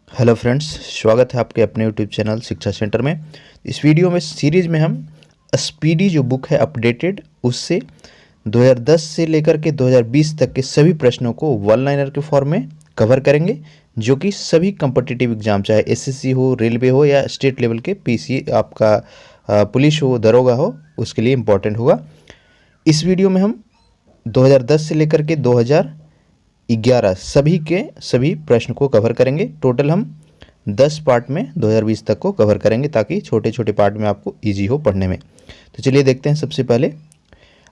Hello friends, स्वागत है आपके अपने यूट्यूब चैनल शिक्षा सेंटर में। इस वीडियो में सीरीज में हम स्पीडी जो बुक है अपडेटेड, उससे 2010 से लेकर के 2020 तक के सभी प्रश्नों को वन लाइनर के फॉर्म में कवर करेंगे, जो कि सभी कम्पिटिटिव एग्जाम, चाहे एसएससी हो, रेलवे हो या स्टेट लेवल के पीसी आपका पुलिस हो, दरोगा हो, उसके लिए इम्पोर्टेंट होगा। इस वीडियो में हम 2010 से लेकर के 2011 सभी के सभी प्रश्न को कवर करेंगे। टोटल हम 10 पार्ट में 2020 तक को कवर करेंगे, ताकि छोटे छोटे पार्ट में आपको इजी हो पढ़ने में। तो चलिए देखते हैं। सबसे पहले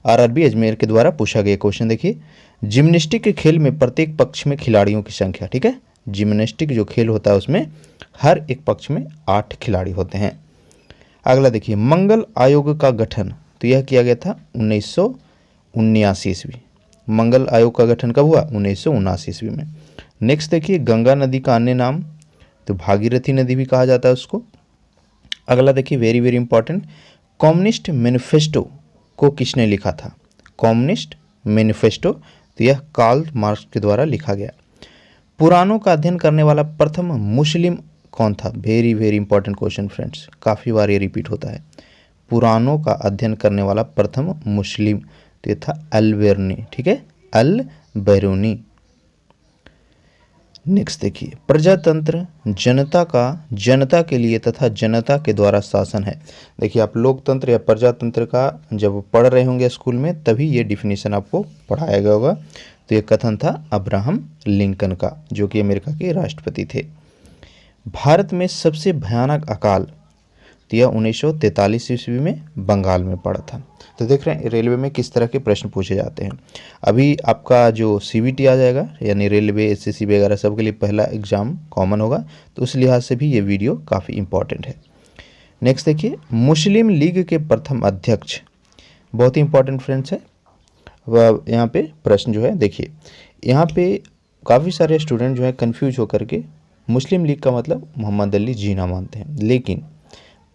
आरआरबी अजमेर के द्वारा पूछा गया क्वेश्चन देखिए, जिम्नास्टिक के खेल में प्रत्येक पक्ष में खिलाड़ियों की संख्या, ठीक है, जिम्नास्टिक जो खेल होता है उसमें हर एक पक्ष में 8 खिलाड़ी होते हैं। अगला देखिए, मंगल आयोग का गठन, तो यह किया गया था 1979 ईस्वी। मंगल आयोग का गठन कब हुआ? 1979 ईस्वी में। नेक्स्ट देखिए, गंगा नदी का अन्य नाम, तो भागीरथी नदी भी कहा जाता है उसको। अगला देखिए, very very important, communist manifesto को किसने लिखा था? कम्युनिस्ट मैनिफेस्टो, तो यह कार्ल मार्क्स के द्वारा लिखा गया। पुराणों का अध्ययन करने वाला प्रथम मुस्लिम कौन था? Very very important question friends, काफ़ी बार ये रिपीट होता है। पुराणों का अध्ययन करने वाला प्रथम मुस्लिम, तो ये था अल बेरूनी, ठीक है, अल बेरूनी। नेक्स्ट देखिए, प्रजातंत्र जनता के लिए तथा जनता के द्वारा शासन है। देखिए, आप लोकतंत्र या प्रजातंत्र का जब पढ़ रहे होंगे स्कूल में, तभी ये डिफिनीशन आपको पढ़ाया गया होगा। तो ये कथन था अब्राहम लिंकन का, जो कि अमेरिका के राष्ट्रपति थे। भारत में सबसे भयानक अकाल, तो यह 1943 ईस्वी में बंगाल में पड़ा था। तो देख रहे हैं रेलवे में किस तरह के प्रश्न पूछे जाते हैं। अभी आपका जो सीबीटी आ जाएगा, यानी रेलवे एसएससी वगैरह सब के लिए पहला एग्जाम कॉमन होगा, तो उस लिहाज से भी ये वीडियो काफ़ी इंपॉर्टेंट है। नेक्स्ट देखिए, मुस्लिम लीग के प्रथम अध्यक्ष, बहुत ही इंपॉर्टेंट फ्रेंड्स है। वह यहाँ पे प्रश्न जो है देखिए, यहाँ पे काफ़ी सारे स्टूडेंट जो है कन्फ्यूज होकर के मुस्लिम लीग का मतलब मोहम्मद अली जिन्ना मानते हैं, लेकिन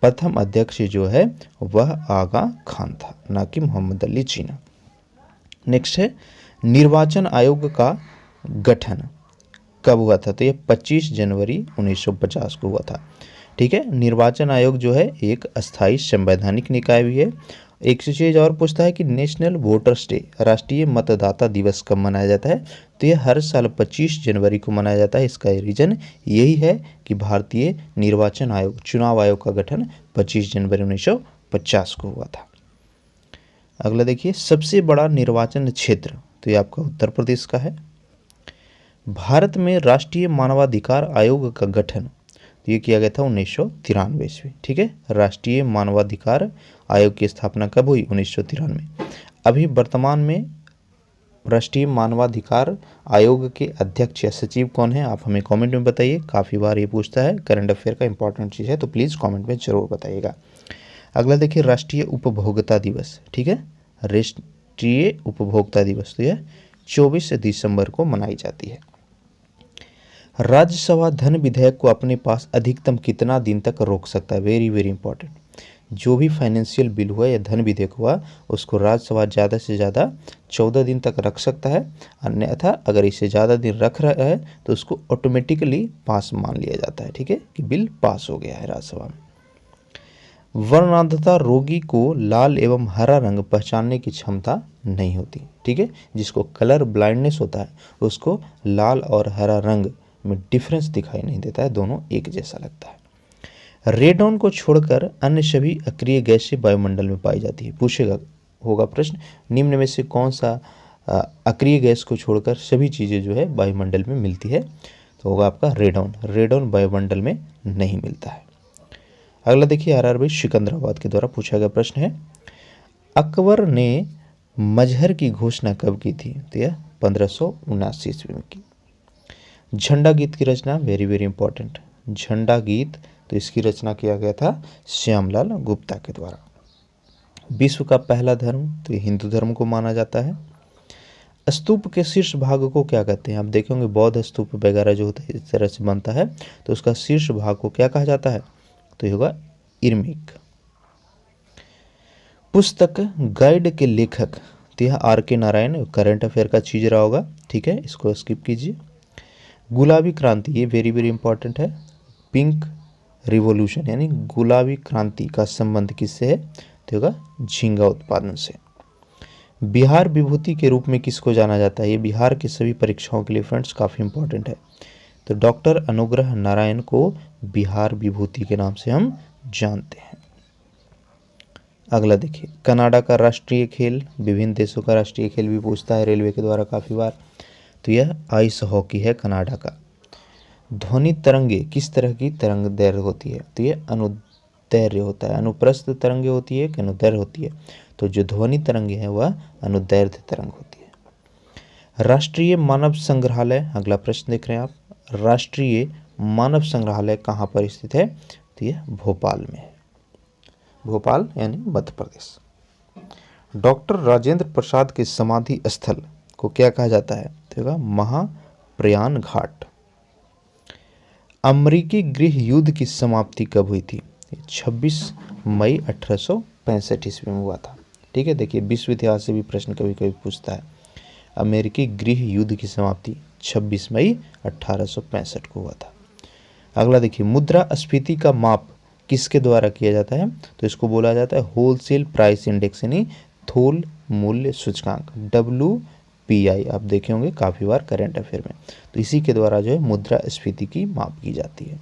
प्रथम अध्यक्ष जो है वह आगा खान था, ना कि मोहम्मद अली जिन्ना। नेक्स्ट है, निर्वाचन आयोग का गठन कब हुआ था? तो ये 25 जनवरी 1950 को हुआ था, ठीक है। निर्वाचन आयोग जो है एक अस्थायी संवैधानिक निकाय भी है। एक चीज़ और पूछता है कि नेशनल वोटर्स डे, राष्ट्रीय मतदाता दिवस कब मनाया जाता है? तो यह हर साल 25 जनवरी को मनाया जाता है। इसका रीज़न यही है कि भारतीय निर्वाचन आयोग, चुनाव आयोग का गठन 25 जनवरी 1950 को हुआ था। अगला देखिए, सबसे बड़ा निर्वाचन क्षेत्र, तो ये आपका उत्तर प्रदेश का है। भारत में राष्ट्रीय मानवाधिकार आयोग का गठन, तो ये किया गया था 1993 ईस्वी, ठीक है। राष्ट्रीय मानवाधिकार आयोग की स्थापना कब हुई? 1993। अभी वर्तमान में राष्ट्रीय मानवाधिकार आयोग के अध्यक्ष या सचिव कौन है? आप हमें कमेंट में बताइए, काफ़ी बार ये पूछता है, करंट अफेयर का इंपॉर्टेंट चीज़ है, तो प्लीज़ कमेंट में ज़रूर बताइएगा। अगला देखिए, राष्ट्रीय उपभोक्ता दिवस, ठीक है, राष्ट्रीय उपभोक्ता दिवस, तो यह 24 दिसंबर को मनाई जाती है। राज्यसभा धन विधेयक को अपने पास अधिकतम कितना दिन तक रोक सकता है? Very very important. जो भी फाइनेंशियल बिल हुआ या धन विधेयक हुआ, उसको राज्यसभा ज़्यादा से ज़्यादा 14 दिन तक रख सकता है। अन्यथा अगर इसे ज़्यादा दिन रख रहा है तो उसको ऑटोमेटिकली पास मान लिया जाता है, ठीक है, कि बिल पास हो गया है राज्यसभा में। वर्णांधता रोगी को लाल एवं हरा रंग पहचानने की क्षमता नहीं होती, ठीक है। जिसको कलर ब्लाइंडनेस होता है उसको लाल और हरा रंग में डिफरेंस दिखाई नहीं देता है, दोनों एक जैसा लगता है। रेडॉन को छोड़कर अन्य सभी अक्रिय गैसें वायुमंडल में पाई जाती है। पूछेगा होगा प्रश्न, निम्न में से कौन सा अक्रिय गैस को छोड़कर सभी चीज़ें जो है वायुमंडल में मिलती है? तो होगा आपका रेडॉन। रेडॉन वायुमंडल में नहीं मिलता है। अगला देखिए, आरआरबी सिकंदराबाद के द्वारा पूछा गया प्रश्न है, अकबर ने मजहर की घोषणा कब की थी? तो यह 1579 ईस्वी में की। झंडा गीत की रचना, वेरी वेरी इंपॉर्टेंट, झंडा गीत, तो इसकी रचना किया गया था श्यामलाल गुप्ता के द्वारा। विश्व का पहला धर्म, तो ये हिंदू धर्म को माना जाता है। स्तूप के शीर्ष भाग को क्या कहते हैं? आप देखेंगे बौद्ध स्तूप वगैरह जो होता है इस तरह से बनता है, तो उसका शीर्ष भाग को क्या कहा जाता है? तो ये होगा इर्मिक। पुस्तक गाइड के लेखक, तो यह आर के नारायण, करंट अफेयर का चीज रहा होगा, ठीक है, इसको स्किप कीजिए। गुलाबी क्रांति, ये वेरी वेरी इंपॉर्टेंट है। पिंक रिवॉल्यूशन यानी गुलाबी क्रांति का संबंध किससे है? तो होगा झींगा उत्पादन से। बिहार विभूति के रूप में किसको जाना जाता है? ये बिहार की सभी परीक्षाओं के लिए फ्रेंड्स काफ़ी इंपॉर्टेंट है। तो डॉक्टर अनुग्रह नारायण को बिहार विभूति के नाम से हम जानते हैं। अगला देखिए, कनाडा का राष्ट्रीय खेल, विभिन्न देशों का राष्ट्रीय खेल भी पूछता है रेलवे के द्वारा काफ़ी बार। तो यह आइस हॉकी है कनाडा का। ध्वनि तरंगे किस तरह की तरंग दैर्ध्य होती है? तो ये अनुदैर्ध्य होता है। अनुप्रस्थ तरंगे होती है कि अनुदैर्ध्य होती है? तो जो ध्वनि तरंगे हैं वह अनुदैर्ध्य तरंग होती है। राष्ट्रीय मानव संग्रहालय, अगला प्रश्न देख रहे हैं आप, राष्ट्रीय मानव संग्रहालय कहाँ पर स्थित है? तो यह भोपाल में है। भोपाल यानी मध्य प्रदेश। डॉक्टर राजेंद्र प्रसाद के समाधि स्थल को क्या कहा जाता है? तो महाप्रयाण घाट। अमेरिकी गृह युद्ध की समाप्ति कब हुई थी? 26 मई 1865 ईस्वी में हुआ था। ठीक है, देखिए विश्व इतिहास से भी प्रश्न कभी कभी पूछता है। अमेरिकी गृह युद्ध की समाप्ति 26 मई 1865 को हुआ था। अगला देखिए, मुद्रास्फीति का माप किसके द्वारा किया जाता है? तो इसको बोला जाता है होलसेल प्राइस इंडेक्स यानी थोल मूल्य सूचकांक, WPI। आप देखे होंगे काफ़ी बार करंट अफेयर में। तो इसी के द्वारा जो है मुद्रास्फीति की माप की जाती है।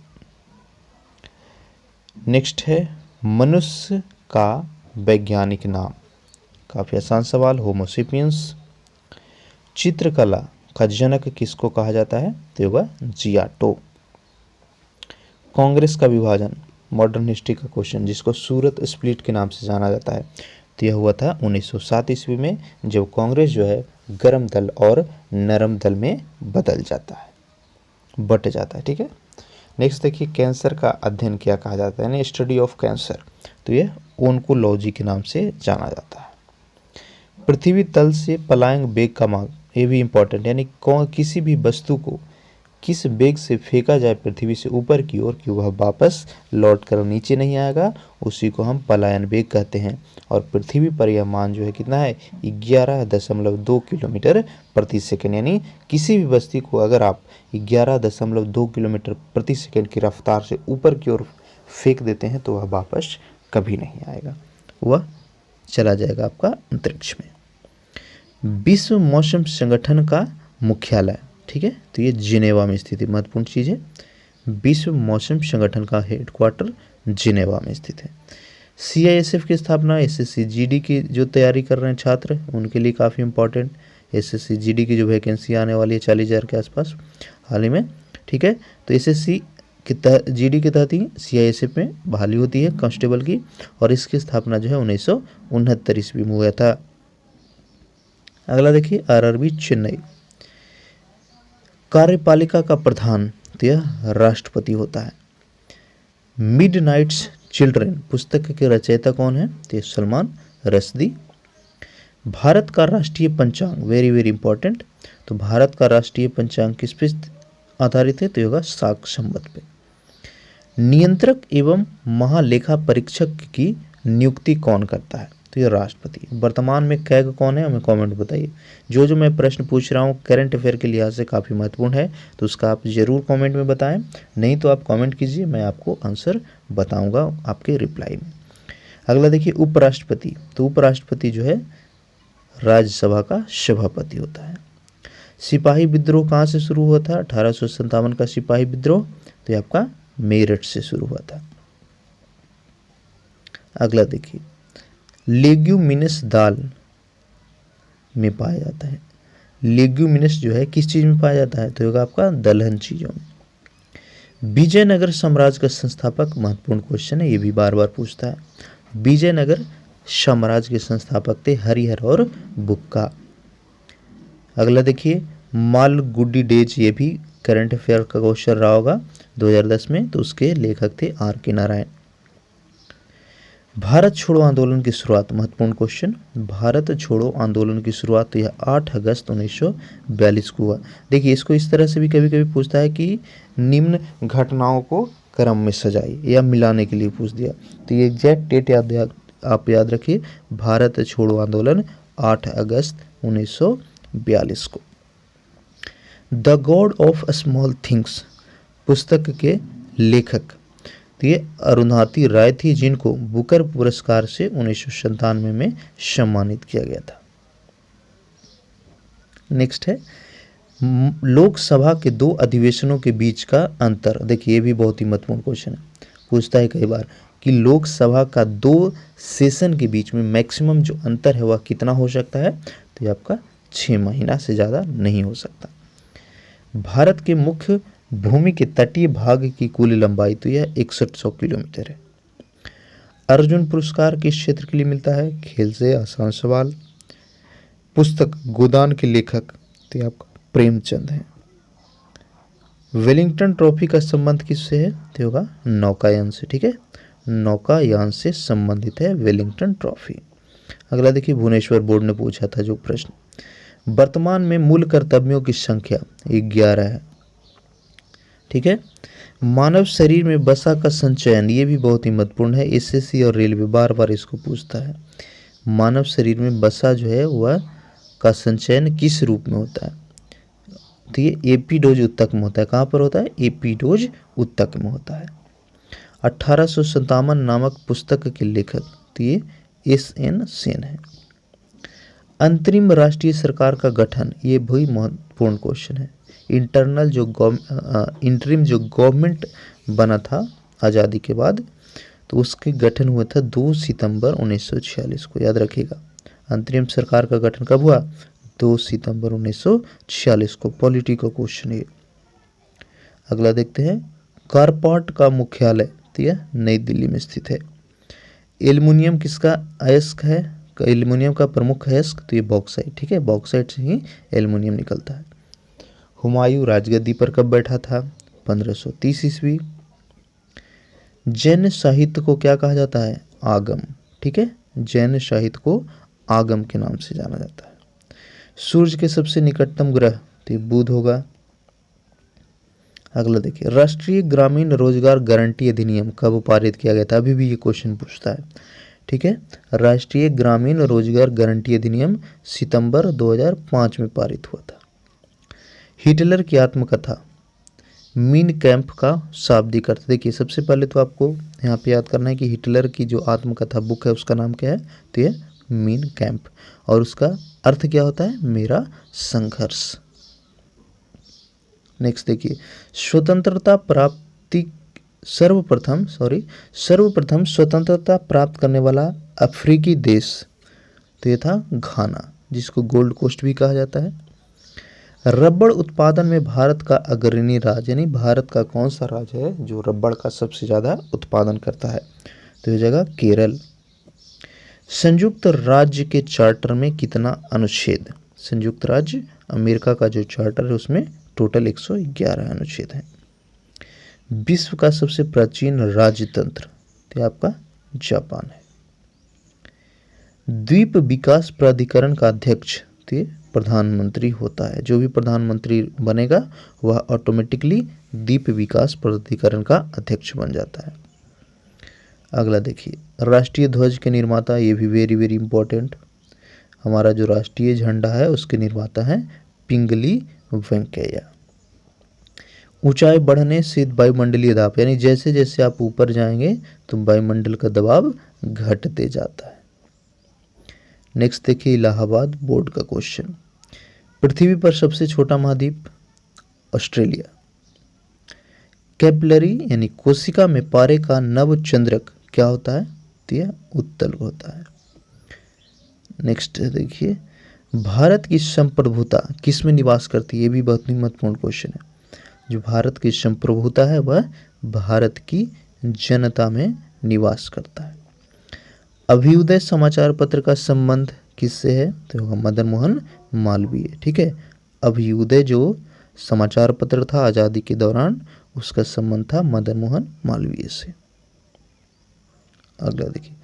नेक्स्ट है मनुष्य का वैज्ञानिक नाम, काफ़ी आसान सवाल, होमोसेपियंस। चित्रकला का जनक किसको कहा जाता है? तो होगा जियाटो। कांग्रेस का विभाजन, मॉडर्न हिस्ट्री का क्वेश्चन, जिसको सूरत स्प्लिट के नाम से जाना जाता है, तो यह हुआ था 1907 ईस्वी में, जब कांग्रेस जो है गर्म दल और नरम दल में बदल जाता है, बट जाता है। ठीक है, नेक्स्ट देखिए, कैंसर का अध्ययन क्या कहा जाता है? यानी स्टडी ऑफ कैंसर, तो यह ओन्कोलॉजी के नाम से जाना जाता है। पृथ्वी तल से पलायन वेग का मार्ग, ये भी इंपॉर्टेंट, यानी किसी भी वस्तु को किस वेग से फेंका जाए पृथ्वी से ऊपर की ओर कि वह वापस लौट कर नीचे नहीं आएगा, उसी को हम पलायन वेग कहते हैं। और पृथ्वी पर यह मान जो है कितना है? 11.2 किलोमीटर प्रति सेकंड। यानी किसी भी वस्तु को अगर आप 11.2 किलोमीटर प्रति सेकंड की रफ्तार से ऊपर की ओर फेंक देते हैं तो वह वापस कभी नहीं आएगा, वह चला जाएगा आपका अंतरिक्ष में। विश्व मौसम संगठन का मुख्यालय, ठीक है, तो ये जिनेवा में स्थित है, महत्वपूर्ण चीज़ है। विश्व मौसम संगठन का हेडक्वार्टर जिनेवा में स्थित है। CISF की स्थापना, SSC GD की जो तैयारी कर रहे हैं छात्र उनके लिए काफ़ी इंपॉर्टेंट, SSC GD की जो वैकेंसी आने वाली है 40,000 के आसपास हाल ही में। ठीक है, तो SSC के तहत GD के तहत ही CISF में बहाली होती है कांस्टेबल की, और इसकी स्थापना जो है 1969 ईस्वी में हुआ था। अगला देखिए, RRB चेन्नई। कार्यपालिका का प्रधान तो यह राष्ट्रपति होता है। मिडनाइट्स चिल्ड्रन पुस्तक के रचयिता कौन है? तो ये सलमान रश्दी। भारत का राष्ट्रीय पंचांग, वेरी वेरी इंपॉर्टेंट, तो भारत का राष्ट्रीय पंचांग किस पे आधारित है? तो होगा शाक संवत पे। नियंत्रक एवं महालेखा परीक्षक की नियुक्ति कौन करता है? तो ये राष्ट्रपति। वर्तमान में कैग कौन है? हमें कमेंट बताइए। जो मैं प्रश्न पूछ रहा हूँ करंट अफेयर के लिहाज से काफ़ी महत्वपूर्ण है, तो उसका आप ज़रूर कमेंट में बताएं, नहीं तो आप कमेंट कीजिए, मैं आपको आंसर बताऊंगा आपके रिप्लाई में। अगला देखिए, उपराष्ट्रपति। तो उपराष्ट्रपति जो है राज्यसभा का सभापति होता है। सिपाही विद्रोह कहाँ से शुरू हुआ था? 1857 का सिपाही विद्रोह, तो ये आपका मेरठ से शुरू हुआ था। अगला देखिए, लेग्यूमिनस दाल में पाया जाता है। लेग्यूमिनस जो है किस चीज़ में पाया जाता है? तो होगा आपका दलहन चीज़ों में। विजयनगर साम्राज्य का संस्थापक, महत्वपूर्ण क्वेश्चन है, ये भी बार बार पूछता है। विजयनगर साम्राज्य के संस्थापक थे हरिहर और बुक्का। अगला देखिए, मालगुडी डेज, ये भी करंट अफेयर का क्वेश्चन रहा होगा 2010 में, तो उसके लेखक थे R.K. नारायण। भारत छोड़ो आंदोलन की शुरुआत, महत्वपूर्ण क्वेश्चन, भारत छोड़ो आंदोलन की शुरुआत तो यह 8 अगस्त 1942 को हुआ। देखिए इसको इस तरह से भी कभी कभी पूछता है कि निम्न घटनाओं को क्रम में सजाई या मिलाने के लिए पूछ दिया, तो ये एग्जैक्ट डेट आप याद रखिए, भारत छोड़ो आंदोलन 8 अगस्त 1942 को। The God of small things पुस्तक के लेखक तो ये अरुंधति राय थी, जिनको बुकर पुरस्कार से 1997 में सम्मानित किया गया था। नेक्स्ट है लोकसभा के दो अधिवेशनों के बीच का अंतर। देखिए ये भी बहुत ही महत्वपूर्ण क्वेश्चन है, पूछता है कई बार कि लोकसभा का दो सेशन के बीच में मैक्सिमम जो अंतर है वह कितना हो सकता है, तो ये आपका 6 महीना से ज़्यादा नहीं हो सकता। भारत के मुख्य भूमि के तटीय भाग की कुल लंबाई तो यह 6100 किलोमीटर है। अर्जुन पुरस्कार किस क्षेत्र के लिए मिलता है, खेल से आसान सवाल। पुस्तक गोदान के लेखक तो ये आपका प्रेमचंद है। वेलिंगटन ट्रॉफी का संबंध किससे है, तो होगा नौकायान से। ठीक है, नौकायान से संबंधित है वेलिंगटन ट्रॉफी। अगला देखिए भुवनेश्वर बोर्ड ने पूछा था जो प्रश्न, वर्तमान में मूल कर्तव्यों की संख्या 11 है। ठीक है, मानव शरीर में वसा का संचयन, ये भी बहुत ही महत्वपूर्ण है, एसएससी और रेलवे बार बार इसको पूछता है। मानव शरीर में वसा जो है वह का संचयन किस रूप में होता है, तो ये एपिडोज उत्तक में होता है। कहाँ पर होता है, एपिडोज उत्तक में होता है। 1857 नामक पुस्तक के लेखक तो ये एस.एन. सेन है। अंतरिम राष्ट्रीय सरकार का गठन, ये भी महत्वपूर्ण क्वेश्चन है। इंटरनल जो इंटरिम जो गवर्नमेंट बना था आज़ादी के बाद, तो उसके गठन हुआ था 2 सितंबर 1946 को, याद रखिएगा। अंतरिम सरकार का गठन कब हुआ, 2 सितंबर 1946 को। पॉलिटी का क्वेश्चन है। अगला देखते हैं कारपाट का मुख्यालय तो यह नई दिल्ली में स्थित है। एल्युमिनियम किसका अयस्क है, एल्युमिनियम का प्रमुख अयस्क तो ये बॉक्साइट। ठीक है, बॉक्साइट से ही एल्युमिनियम निकलता है। हुमायूं राजगद्दी पर कब बैठा था, 1530 ईस्वी। जैन साहित्य को क्या कहा जाता है, आगम। ठीक है, जैन साहित्य को आगम के नाम से जाना जाता है। सूर्य के सबसे निकटतम ग्रह तो ये बुध होगा। अगला देखिए राष्ट्रीय ग्रामीण रोजगार गारंटी अधिनियम कब पारित किया गया था, अभी भी ये क्वेश्चन पूछता है। ठीक है, राष्ट्रीय ग्रामीण रोजगार गारंटी अधिनियम सितंबर 2005 में पारित हुआ था। हिटलर की आत्मकथा मीन कैंप का शाब्दिक अर्थ, देखिए सबसे पहले तो आपको यहाँ पे याद करना है कि हिटलर की जो आत्मकथा बुक है उसका नाम क्या है, तो ये मीन कैंप, और उसका अर्थ क्या होता है, मेरा संघर्ष। नेक्स्ट देखिए स्वतंत्रता प्राप्ति सर्वप्रथम स्वतंत्रता प्राप्त करने वाला अफ्रीकी देश तो ये था घाना, जिसको गोल्ड कोस्ट भी कहा जाता है। रबड़ उत्पादन में भारत का अग्रणी राज्य, यानी भारत का कौन सा राज्य है जो रबड़ का सबसे ज़्यादा उत्पादन करता है, तो ये जगह केरल। संयुक्त राज्य के चार्टर में कितना अनुच्छेद, संयुक्त राज्य अमेरिका का जो चार्टर है उसमें टोटल 111 अनुच्छेद हैं। विश्व का सबसे प्राचीन राजतंत्र तो आपका जापान है। द्वीप विकास प्राधिकरण का अध्यक्ष तो ये प्रधानमंत्री होता है। जो भी प्रधानमंत्री बनेगा वह ऑटोमेटिकली द्वीप विकास प्राधिकरण का अध्यक्ष बन जाता है। अगला देखिए राष्ट्रीय ध्वज के निर्माता, ये भी वेरी वेरी इंपॉर्टेंट, हमारा जो राष्ट्रीय झंडा है उसके निर्माता हैं पिंगली वेंकैया। ऊंचाई बढ़ने से वायुमंडलीय दाब, यानी जैसे जैसे आप ऊपर जाएंगे तो वायुमंडल का दबाव घटते जाता है। नेक्स्ट देखिए इलाहाबाद बोर्ड का क्वेश्चन, पृथ्वी पर सबसे छोटा महाद्वीप ऑस्ट्रेलिया। कैपिलरी यानी कोशिका में पारे का नवचंद्रक क्या होता है, तो यह उत्तल होता है। नेक्स्ट देखिए भारत की संप्रभुता किस में निवास करती है, ये भी बहुत ही महत्वपूर्ण क्वेश्चन है। जो भारत की संप्रभुता है वह भारत की जनता में निवास करता है। अभ्युदय समाचार पत्र का संबंध किससे है, तो होगा मदन मोहन मालवीय। ठीक है, अभ्युदय जो समाचार पत्र था आज़ादी के दौरान उसका संबंध था मदन मोहन मालवीय से। अगला देखिए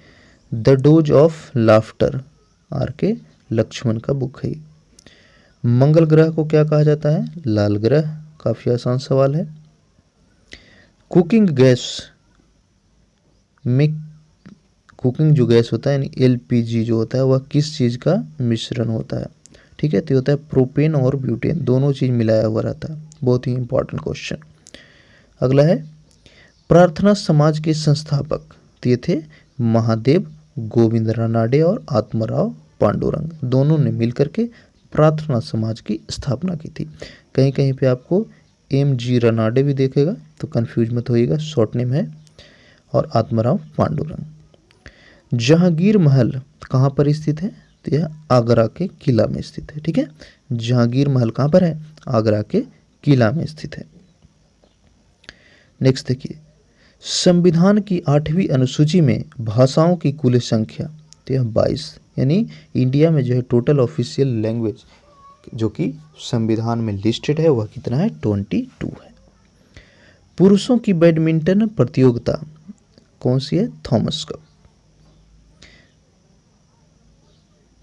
the dose of laughter R K Laxman का बुक है। मंगल ग्रह को क्या कहा जाता है, लाल ग्रह, काफी आसान सवाल है। कुकिंग गैस में कुकिंग जो गैस होता है यानी एलपीजी जो होता है वह किस चीज़ का मिश्रण होता है, ठीक है, तो ये होता है प्रोपेन और ब्यूटेन, दोनों चीज़ मिलाया हुआ रहता है। बहुत ही इंपॉर्टेंट क्वेश्चन। अगला है प्रार्थना समाज के संस्थापक, तो ये थे महादेव गोविंद रानाडे और आत्माराव पांडुरंग, दोनों ने मिलकर के प्रार्थना समाज की स्थापना की थी। कहीं कहीं पे आपको MG रानाडे भी देखेगा, तो कंफ्यूज मत होइएगा, शॉर्ट नेम है, और आत्माराव पांडुरंग। जहांगीर महल कहाँ पर स्थित है, तो यह आगरा के किला में स्थित है। ठीक है, जहांगीर महल कहाँ पर है, आगरा के किला में स्थित है। नेक्स्ट देखिए, संविधान की 8वीं अनुसूची में भाषाओं की कुल संख्या, तो यह 22, यानी इंडिया में जो है टोटल ऑफिशियल लैंग्वेज जो कि संविधान में लिस्टेड है वह कितना है, 22 है। पुरुषों की बैडमिंटन प्रतियोगिता कौन सी है, थॉमस कप।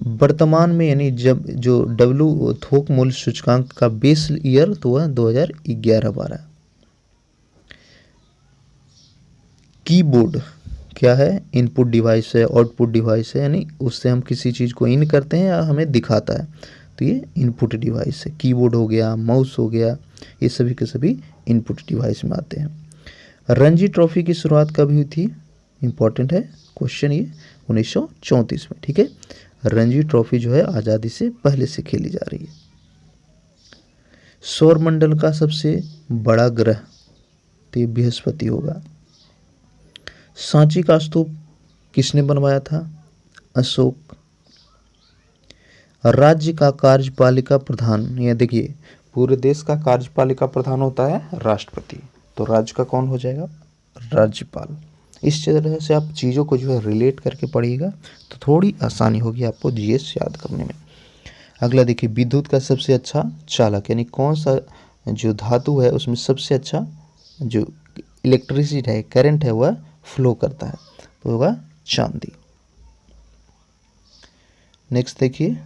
वर्तमान में यानी जब जो डब्ल्यू थोक मूल्य सूचकांक का बेस ईयर तो वह 2011-12। कीबोर्ड क्या है, इनपुट डिवाइस है, आउटपुट डिवाइस है, यानी उससे हम किसी चीज़ को इन करते हैं या हमें दिखाता है, तो ये इनपुट डिवाइस है। कीबोर्ड हो गया, माउस हो गया, ये सभी के सभी इनपुट डिवाइस में आते हैं। रणजी ट्रॉफी की शुरुआत कब हुई थी, इंपॉर्टेंट है क्वेश्चन ये, 1934 में। ठीक है, रणजी ट्रॉफी जो है आज़ादी से पहले से खेली जा रही है। सौरमंडल का सबसे बड़ा ग्रह, तो ये बृहस्पति होगा। सांची का स्तूप किसने बनवाया था, अशोक। राज्य का कार्यपालिका प्रधान, ये देखिए पूरे देश का कार्यपालिका प्रधान होता है राष्ट्रपति, तो राज्य का कौन हो जाएगा, राज्यपाल। इस तरह से आप चीज़ों को जो है रिलेट करके पढ़िएगा तो थोड़ी आसानी होगी आपको जीएस याद करने में। अगला देखिए, विद्युत का सबसे अच्छा चालक, यानी कौन सा जो धातु है उसमें सबसे अच्छा जो इलेक्ट्रिसिटी है, करंट है, वह फ्लो करता है, तो होगा चांदी। नेक्स्ट देखिए,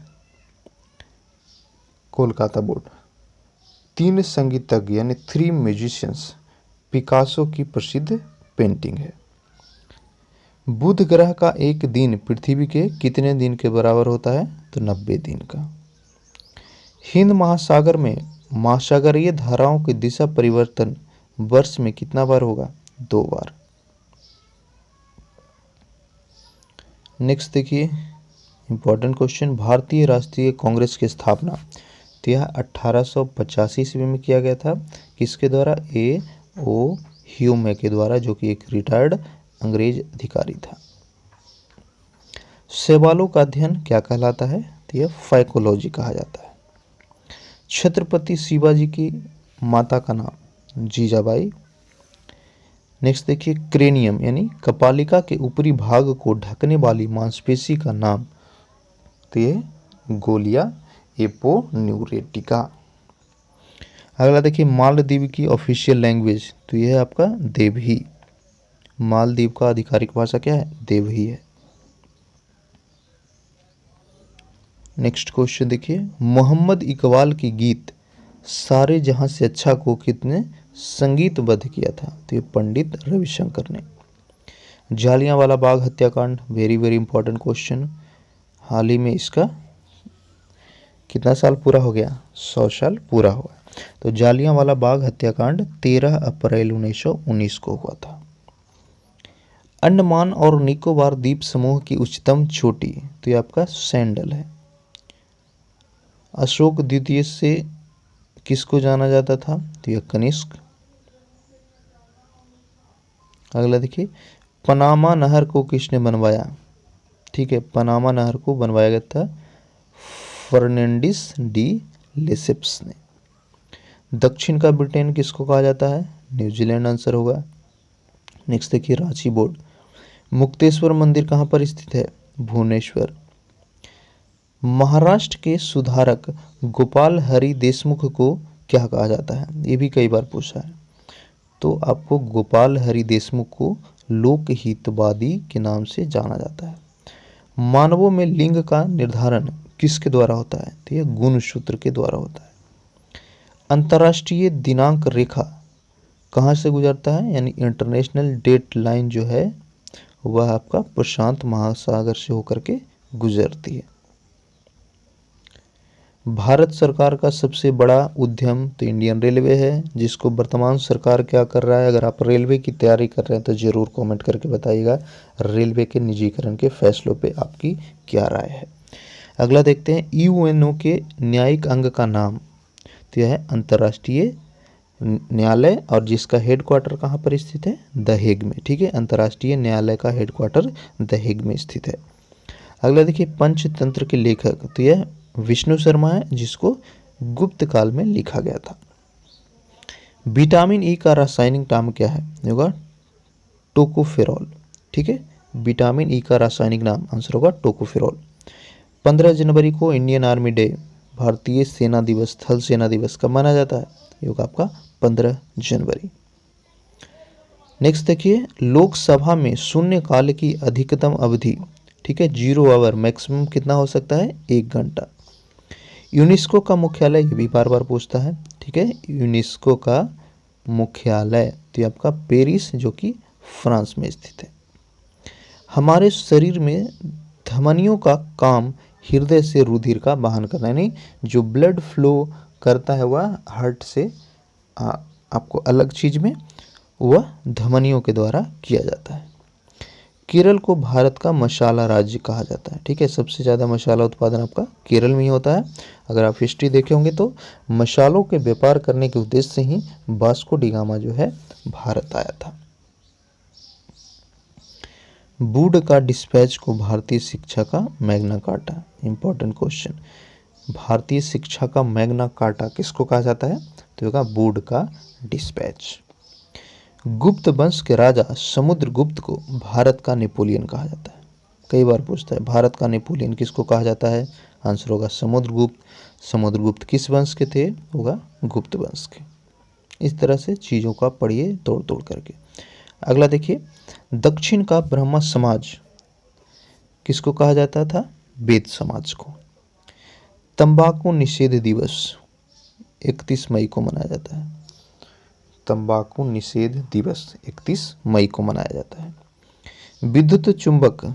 कोलकाता बोर्ड, 3 संगीतज्ञ यानी 3 म्यूजिशियंस पिकासो की प्रसिद्ध पेंटिंग है। बुध ग्रह का एक दिन पृथ्वी के कितने दिन के बराबर होता है, तो 90 दिन का। हिंद महासागर में महासागरीय धाराओं की दिशा परिवर्तन वर्ष में कितना बार होगा, 2 बार। नेक्स्ट देखिए इंपॉर्टेंट क्वेश्चन, भारतीय राष्ट्रीय कांग्रेस की स्थापना, तो यह 1885 ईस्वी में किया गया था। किसके द्वारा, A.O. ह्यूमे के द्वारा, जो कि एक रिटायर्ड अंग्रेज अधिकारी था। शैवालों का अध्ययन क्या कहलाता है, तो यह फाइकोलॉजी कहा जाता है। छत्रपति शिवाजी की माता का नाम, जीजाबाई। नेक्स्ट देखिए, क्रेनियम यानी कपालिका के ऊपरी भाग को ढकने वाली मांसपेशी का नाम, तो ये गोलिया एपोन्यूरेटिका। अगला देखिए, मालदीव की ऑफिशियल लैंग्वेज, तो यह है आपका देवही। मालदीव का आधिकारिक भाषा क्या है, देवही है। नेक्स्ट क्वेश्चन देखिए, मोहम्मद इकबाल की गीत सारे जहां से अच्छा को कितने संगीतबद्ध किया था, तो ये पंडित रविशंकर ने। जालियांवाला बाग हत्याकांड, वेरी वेरी इंपॉर्टेंट क्वेश्चन, हाल ही में इसका कितना साल पूरा हो गया, 100 साल पूरा हुआ। तो जालियांवाला बाग हत्याकांड 13 अप्रैल 1919 को हुआ था। अंडमान और निकोबार द्वीप समूह की उच्चतम चोटी, तो ये आपका सैंडल है। अशोक द्वितीय से किसको जाना जाता था, तो यह कनिष्क। अगला देखिए, पनामा नहर को किसने बनवाया, ठीक है, पनामा नहर को बनवाया गया था फर्नांडिस डी लेसेप्स ने। दक्षिण का ब्रिटेन किसको कहा जाता है, न्यूजीलैंड आंसर होगा। नेक्स्ट देखिए, रांची बोर्ड, मुक्तेश्वर मंदिर कहाँ पर स्थित है, भुवनेश्वर। महाराष्ट्र के सुधारक गोपाल हरि देशमुख को क्या कहा जाता है, ये भी कई बार पूछा है, तो आपको गोपाल हरि देशमुख को लोकहितवादी के नाम से जाना जाता है। मानवों में लिंग का निर्धारण किसके द्वारा होता है, तो यह गुणसूत्र के द्वारा होता है। अंतर्राष्ट्रीय दिनांक रेखा कहाँ से गुजरता है, यानी इंटरनेशनल डेट लाइन जो है वह आपका प्रशांत महासागर से होकर के गुजरती है। भारत सरकार का सबसे बड़ा उद्यम तो इंडियन रेलवे है, जिसको वर्तमान सरकार क्या कर रहा है। अगर आप रेलवे की तैयारी कर रहे हैं तो ज़रूर कमेंट करके बताइएगा रेलवे के निजीकरण के फैसलों पे आपकी क्या राय है। अगला देखते हैं, यूएनओ के न्यायिक अंग का नाम, तो यह है अंतर्राष्ट्रीय न्यायालय, और जिसका हेडक्वार्टर कहाँ पर स्थित है, द हेग में। ठीक है, अंतर्राष्ट्रीय न्यायालय का हेडक्वार्टर द हेग में स्थित है। अगला देखिए, पंचतंत्र के लेखक, तो यह विष्णु शर्मा है, जिसको गुप्त काल में लिखा गया था। विटामिन ई का रासायनिक नाम क्या है, होगा टोकोफेरॉल। ठीक है, विटामिन ई का रासायनिक नाम आंसर होगा टोकोफेरॉल। 15 जनवरी को इंडियन आर्मी डे, भारतीय सेना दिवस, थल सेना दिवस कब माना जाता है, ये होगा आपका 15 जनवरी। नेक्स्ट देखिए, लोकसभा में शून्यकाल की अधिकतम अवधि, ठीक है 0 आवर, मैक्सिमम कितना हो सकता है, 1 घंटा। यूनेस्को का मुख्यालय, ये भी बार बार पूछता है। ठीक है, यूनेस्को का मुख्यालय तो आपका पेरिस, जो कि फ्रांस में स्थित है। हमारे शरीर में धमनियों का काम हृदय से रुधिर का वहन करना, यानी जो ब्लड फ्लो करता है वह हार्ट से आपको अलग चीज में, वह धमनियों के द्वारा किया जाता है। केरल को भारत का मसाला राज्य कहा जाता है। ठीक है, सबसे ज़्यादा मसाला उत्पादन आपका केरल में ही होता है। अगर आप हिस्ट्री देखे होंगे तो मसालों के व्यापार करने के उद्देश्य से ही वास्को डी गामा जो है भारत आया था। वुड का डिस्पैच को भारतीय शिक्षा का मैग्ना कार्टा, इंपॉर्टेंट क्वेश्चन। भारतीय शिक्षा का मैग्ना कार्टा किसको कहा जाता है, तो होगा वुड का डिस्पैच। गुप्त वंश के राजा समुद्रगुप्त को भारत का नेपोलियन कहा जाता है। कई बार पूछता है भारत का नेपोलियन किसको कहा जाता है, आंसर होगा समुद्रगुप्त। समुद्रगुप्त किस वंश के थे, होगा गुप्त वंश के। इस तरह से चीज़ों का पढ़िए तोड़ तोड़ करके। अगला देखिए, दक्षिण का ब्रह्म समाज किसको कहा जाता था, वेद समाज को। तंबाकू निषेध दिवस 31 मई को मनाया जाता है। तंबाकू निषेध दिवस 31 मई को मनाया जाता है। विद्युत चुंबक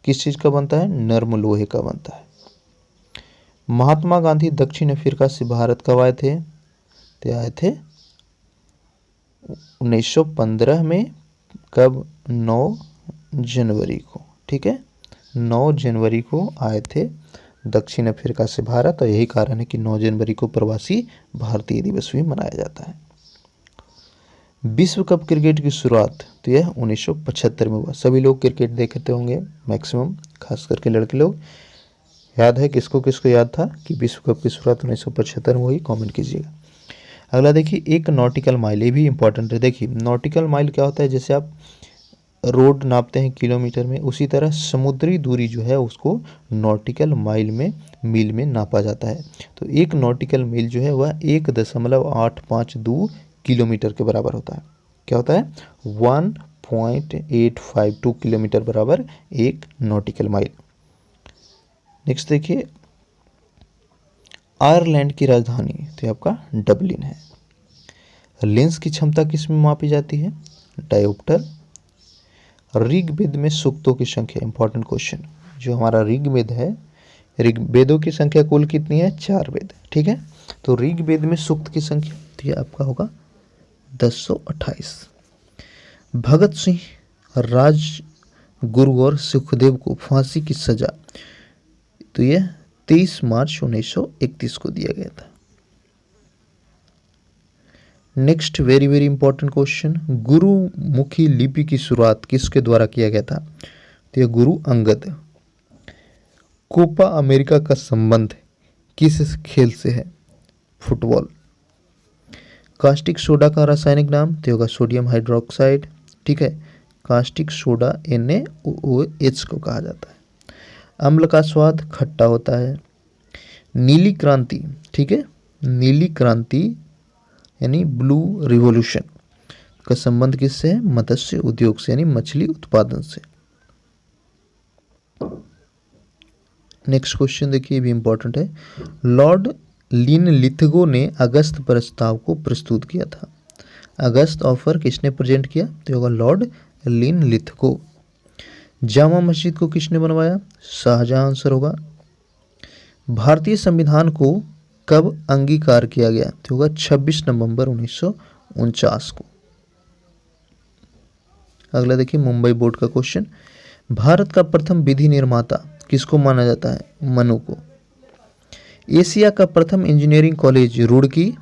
किस चीज का बनता है, नर्म लोहे का बनता है। महात्मा गांधी दक्षिण अफ्रीका से भारत कब आए थे, तो आए थे 1915 में। कब, 9 जनवरी को। ठीक है, 9 जनवरी को आए थे दक्षिण अफ्रीका से भारत, और यही कारण है कि 9 जनवरी को प्रवासी भारतीय दिवस भी मनाया जाता है। विश्व कप क्रिकेट की शुरुआत तो यह 1975 में हुआ। सभी लोग क्रिकेट देखते होंगे मैक्सिमम, खास करके लड़के लोग। याद है किसको किसको याद था कि विश्व कप की शुरुआत 1975 में हुई, कमेंट कीजिएगा। अगला देखिए, एक नॉटिकल माइल, ये भी इंपॉर्टेंट है। देखिए नॉटिकल माइल क्या होता है, जैसे आप रोड नापते हैं किलोमीटर में, उसी तरह समुद्री दूरी जो है उसको नॉटिकल माइल में, मील में नापा जाता है। तो एक नॉटिकल मील जो है वह 1.852 किलोमीटर के बराबर होता है। क्या होता है, 1.852 किलोमीटर बराबर एक नॉटिकल माइल। नेक्स्ट देखिए, आयरलैंड की राजधानी तो आपका डबलिन है। लेंस की क्षमता किस में मापी जाती है, डायोप्टर। ऋग्वेद में सूक्तों की संख्या, इंपॉर्टेंट क्वेश्चन। जो हमारा ऋग्वेद है, ऋग्वेदों की संख्या कुल कितनी है, 4 वेद। ठीक है, तो ऋग्वेद में सूक्त की संख्या तो ये आपका होगा 1028। भगत सिंह, राजगुरु और सुखदेव को फांसी की सजा तो यह 23 मार्च 1931 को दिया गया था। Next very very important question, Gurmukhi लिपि की शुरुआत किसके द्वारा किया गया था, तो यह गुरु अंगद। कोपा अमेरिका का संबंध किस खेल से है, फुटबॉल। कास्टिक सोडा का रासायनिक नाम तो होगा सोडियम हाइड्रोक्साइड। ठीक है, कास्टिक सोडा NaOH को कहा जाता है। अम्ल का स्वाद खट्टा होता है। नीली क्रांति, ठीक है, नीली क्रांति यानी ब्लू रिवॉल्यूशन का संबंध किससे है, मत्स्य उद्योग से, यानी मछली उत्पादन से। नेक्स्ट क्वेश्चन देखिए, भी इंपॉर्टेंट है। लॉर्ड लिनलिथगो ने अगस्त प्रस्ताव को प्रस्तुत किया था। अगस्त ऑफर किसने प्रेजेंट किया, तो होगा लॉर्ड लिनलिथगो। जामा मस्जिद को किसने बनवाया, शाहजहां आंसर होगा। भारतीय संविधान को कब अंगीकार किया गया? तो होगा 26 नवंबर 1949 को। अगला देखिए मुंबई बोर्ड का क्वेश्चन, भारत का प्रथम विधि निर्माता किसको माना जाता है? मनु को। एशिया का प्रथम इंजीनियरिंग कॉलेज रुड़की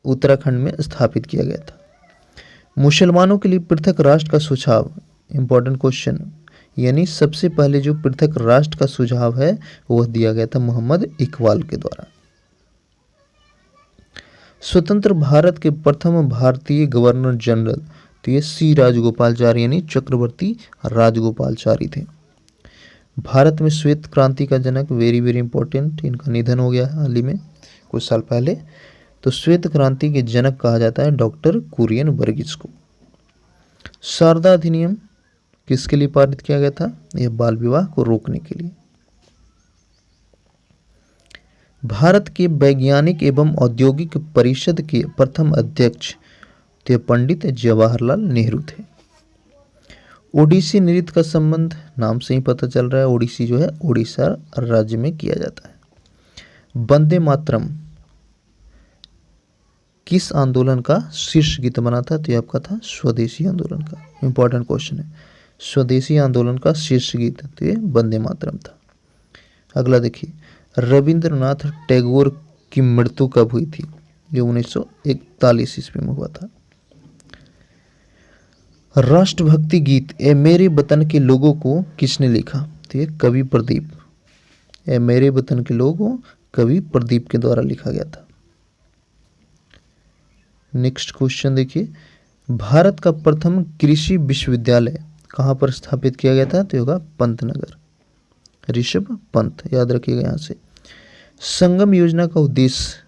उत्तराखंड में स्थापित किया गया था। मुसलमानों के लिए पृथक राष्ट्र का सुझाव, इंपॉर्टेंट क्वेश्चन, यानी सबसे पहले जो पृथक राष्ट्र का सुझाव है वह दिया गया था मोहम्मद इकबाल के द्वारा। स्वतंत्र भारत के प्रथम भारतीय गवर्नर जनरल, तो ये सी राजगोपालचारी यानी चक्रवर्ती राजगोपालचारी थे। भारत में श्वेत क्रांति का जनक, वेरी वेरी इंपॉर्टेंट, इनका निधन हो गया हाल ही में कुछ साल पहले। तो श्वेत क्रांति के जनक कहा जाता है डॉक्टर कुरियन वर्गीस को। शारदा अधिनियम किसके लिए पारित किया गया था? यह बाल विवाह को रोकने के लिए। भारत के वैज्ञानिक एवं औद्योगिक परिषद के प्रथम अध्यक्ष थे पंडित जवाहरलाल नेहरू थे। ओडिसी नृत्य का संबंध नाम से ही पता चल रहा है, ओडिसी जो है उड़ीसा राज्य में किया जाता है। वंदे मातरम किस आंदोलन का शीर्ष गीत बना था? तो ये आपका था स्वदेशी आंदोलन का। इंपॉर्टेंट क्वेश्चन है, स्वदेशी आंदोलन का शीर्ष गीत तो ये वंदे मातरम था। अगला देखिए, रविंद्रनाथ टैगोर की मृत्यु कब हुई थी? जो 1941 ईस्वी में हुआ था। राष्ट्रभक्ति गीत ए मेरे वतन के लोगों को किसने लिखा? तो ये कवि प्रदीप। ए मेरे वतन के लोगों कवि प्रदीप के द्वारा लिखा गया था। नेक्स्ट क्वेश्चन देखिए, भारत का प्रथम कृषि विश्वविद्यालय कहाँ पर स्थापित किया गया था? तो होगा पंतनगर, ऋषभ पंत, याद रखिएगा यहाँ से। संगम योजना का उद्देश्य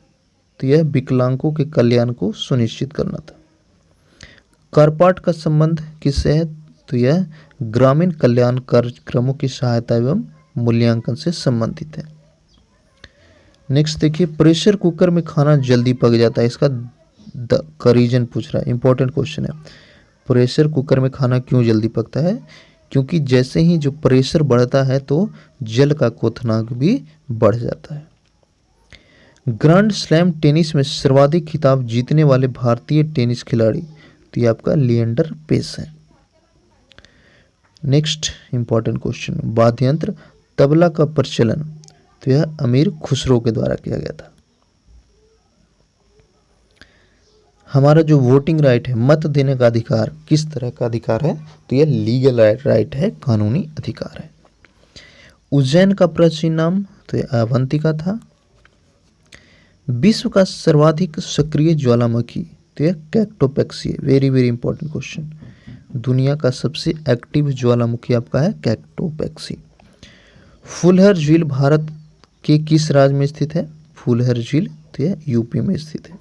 तो यह विकलांगों के कल्याण को सुनिश्चित करना था। कारपाट का संबंध किससे है? तो यह ग्रामीण कल्याण कार्यक्रमों की सहायता एवं मूल्यांकन से संबंधित है। नेक्स्ट देखिए, प्रेशर कुकर में खाना जल्दी पक जाता है, इसका का रीजन पूछ रहा है, इंपॉर्टेंट क्वेश्चन है। प्रेशर कुकर में खाना क्यों जल्दी पकता है? क्योंकि जैसे ही जो प्रेशर बढ़ता है तो जल का क्वथनांक भी बढ़ जाता है। ग्रैंड स्लैम टेनिस में सर्वाधिक खिताब जीतने वाले भारतीय टेनिस खिलाड़ी तो ये आपका लिएंडर पेस है। नेक्स्ट इंपॉर्टेंट क्वेश्चन, वाद्य यंत्र तबला का प्रचलन तो यह अमीर खुसरो के द्वारा किया गया था। हमारा जो वोटिंग राइट है, मत देने का अधिकार, किस तरह का अधिकार है? तो यह लीगल राइट है, कानूनी अधिकार है। उज्जैन का प्राचीन नाम तो यह अवंतिका था। विश्व का सर्वाधिक सक्रिय ज्वालामुखी तो यह कैक्टोपैक्सी है, वेरी वेरी इंपॉर्टेंट क्वेश्चन। दुनिया का सबसे एक्टिव ज्वालामुखी आपका है कैक्टोपैक्सी। फुलहर झील भारत के किस राज्य में स्थित है? फुलहर झील तो यह यूपी में स्थित है।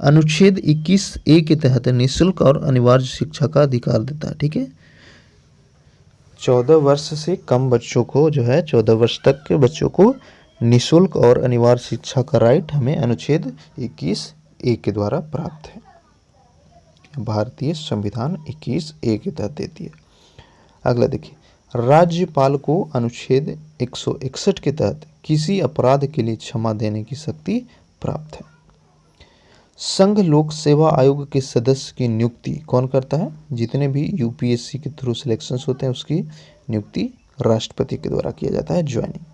अनुच्छेद 21A के तहत निःशुल्क और अनिवार्य शिक्षा का अधिकार देता है, ठीक है। 14 वर्ष से कम बच्चों को जो है, 14 वर्ष तक के बच्चों को निःशुल्क और अनिवार्य शिक्षा का राइट हमें अनुच्छेद 21A के द्वारा प्राप्त है। भारतीय संविधान 21A के तहत देती है। अगला देखिए, राज्यपाल को अनुच्छेद 161 के तहत किसी अपराध के लिए क्षमा देने की शक्ति प्राप्त है। संघ लोक सेवा आयोग के सदस्य की नियुक्ति कौन करता है? जितने भी यूपीएससी के थ्रू सिलेक्शंस होते हैं उसकी नियुक्ति राष्ट्रपति के द्वारा किया जाता है, ज्वाइनिंग।